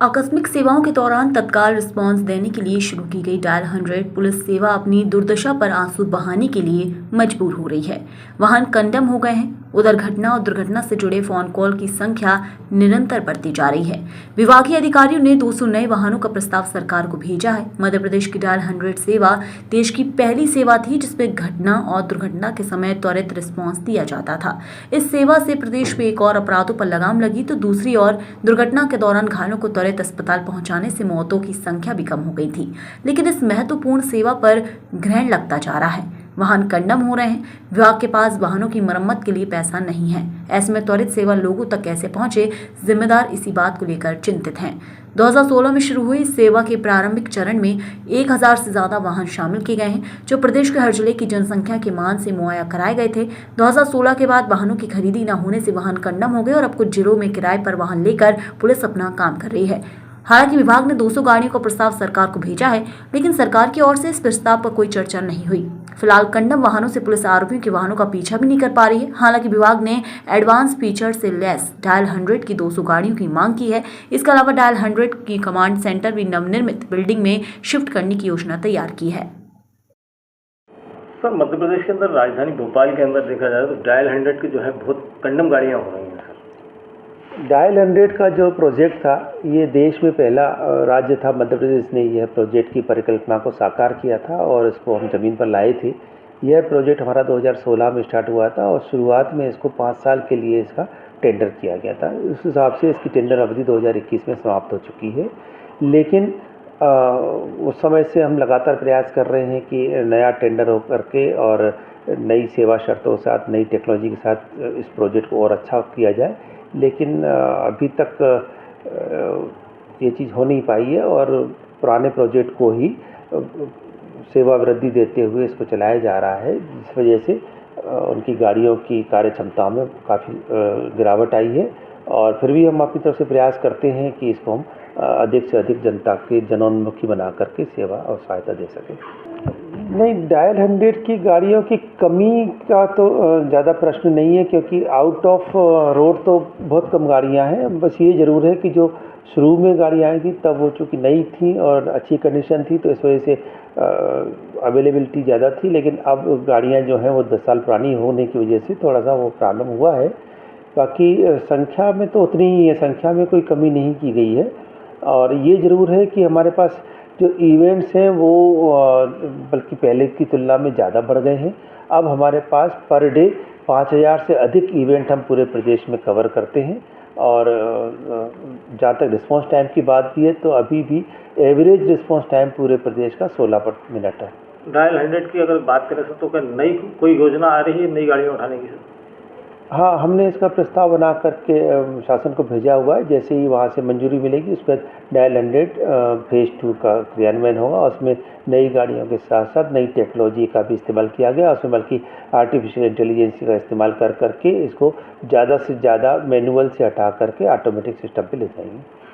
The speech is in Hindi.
आकस्मिक सेवाओं के दौरान तत्काल रिस्पांस देने के लिए शुरू की गई डायल 100 पुलिस सेवा अपनी दुर्दशा पर आंसू बहाने के लिए मजबूर हो रही है। वाहन कंडम हो गए हैं। उधर घटना और दुर्घटना से जुड़े फोन कॉल की संख्या निरंतर बढ़ती जा रही है। विभागीय अधिकारियों ने 200 नए वाहनों का प्रस्ताव सरकार को भेजा है। मध्य प्रदेश की डायल 100 सेवा देश की पहली सेवा थी जिसमें घटना और दुर्घटना के समय त्वरित रिस्पांस दिया जाता था। इस सेवा से प्रदेश में एक और अपराधों पर लगाम लगी तो दूसरी ओर दुर्घटना के दौरान घायलों को त्वरित अस्पताल पहुंचाने से मौतों की संख्या भी कम हो गई थी। लेकिन इस महत्वपूर्ण सेवा पर ग्रहण लगता जा रहा है। वाहन कंडम हो रहे हैं। विभाग के पास वाहनों की मरम्मत के लिए पैसा नहीं है। ऐसे में त्वरित सेवा लोगों तक कैसे पहुंचे, जिम्मेदार इसी बात को लेकर चिंतित हैं। 2016 में शुरू हुई इस सेवा के प्रारंभिक चरण में 1000 से ज्यादा वाहन शामिल किए गए हैं, जो प्रदेश के हर जिले की जनसंख्या के मान से मुहैया कराए गए थे। 2016 के बाद वाहनों की खरीदी न होने से वाहन कंडम हो गए और अब कुछ जिलों में किराए पर वाहन लेकर पुलिस अपना काम कर रही है। हालांकि विभाग ने 200 गाड़ियों का प्रस्ताव सरकार को भेजा है, लेकिन सरकार की ओर से इस प्रस्ताव पर कोई चर्चा नहीं हुई। फिलहाल कंडम वाहनों से पुलिस आरोपियों के वाहनों का पीछा भी नहीं कर पा रही है। हालांकि विभाग ने एडवांस फीचर से लेस डायल 100 की 200 गाड़ियों की मांग की है। इसके अलावा डायल 100 की कमांड सेंटर भी नवनिर्मित बिल्डिंग में शिफ्ट करने की योजना तैयार की है। सर, मध्य प्रदेश के अंदर राजधानी भोपाल के अंदर देखा जाए तो डायल 100 की जो है बहुत कंडम गाड़ियाँ हो रही हैं। डायल 100 का जो प्रोजेक्ट था, ये देश में पहला राज्य था मध्य प्रदेश ने यह प्रोजेक्ट की परिकल्पना को साकार किया था और इसको हम ज़मीन पर लाए थे। यह प्रोजेक्ट हमारा 2016 में स्टार्ट हुआ था और शुरुआत में इसको 5 साल के लिए इसका टेंडर किया गया था। उस हिसाब से इसकी टेंडर अवधि 2021 में समाप्त हो चुकी है। लेकिन उस समय से हम लगातार प्रयास कर रहे हैं कि नया टेंडर हो करके और नई सेवा शर्तों के साथ, नई टेक्नोलॉजी के साथ इस प्रोजेक्ट को और अच्छा किया जाए। लेकिन अभी तक ये चीज़ हो नहीं पाई है और पुराने प्रोजेक्ट को ही सेवा वृद्धि देते हुए इसको चलाया जा रहा है, जिस वजह से उनकी गाड़ियों की कार्य क्षमता में काफ़ी गिरावट आई है। और फिर भी हम अपनी तरफ से प्रयास करते हैं कि इसको हम अधिक से अधिक जनता के जनोन्मुखी बना करके सेवा और सहायता दे सकें। नहीं, डायल 100 की गाड़ियों की कमी का तो ज़्यादा प्रश्न नहीं है, क्योंकि आउट ऑफ रोड तो बहुत कम गाड़ियां हैं। बस ये ज़रूर है कि जो शुरू में गाड़ियाँ आई थी तब वो चूँकि नई थी और अच्छी कंडीशन थी, तो इस वजह से अवेलेबिलिटी ज़्यादा थी। लेकिन अब गाड़ियाँ जो हैं वो 10 साल पुरानी होने की वजह से थोड़ा सा वो प्रॉब्लम हुआ है। बाकी संख्या में तो उतनी ही है, संख्या में कोई कमी नहीं की गई है। और ये ज़रूर है कि हमारे पास जो इवेंट्स हैं वो बल्कि पहले की तुलना में ज़्यादा बढ़ गए हैं। अब हमारे पास पर डे 5000 से अधिक इवेंट हम पूरे प्रदेश में कवर करते हैं। और जहाँ तक रिस्पांस टाइम की बात भी है तो अभी भी एवरेज रिस्पांस टाइम पूरे प्रदेश का 16 मिनट है। डायल 100 की अगर बात करें तो क्या नई कोई योजना आ रही है नई गाड़ियाँ उठाने की? हाँ, हमने इसका प्रस्ताव बना करके शासन को भेजा हुआ है। जैसे ही वहाँ से मंजूरी मिलेगी उस पर डायल 100 फेज़ 2 का क्रियान्वयन होगा। उसमें नई गाड़ियों के साथ साथ नई टेक्नोलॉजी का भी इस्तेमाल किया गया। उसमें बल्कि आर्टिफिशियल इंटेलिजेंस का इस्तेमाल कर करके इसको ज़्यादा से ज़्यादा मैनुअल से हटा करके ऑटोमेटिक सिस्टम पे ले जाएंगे।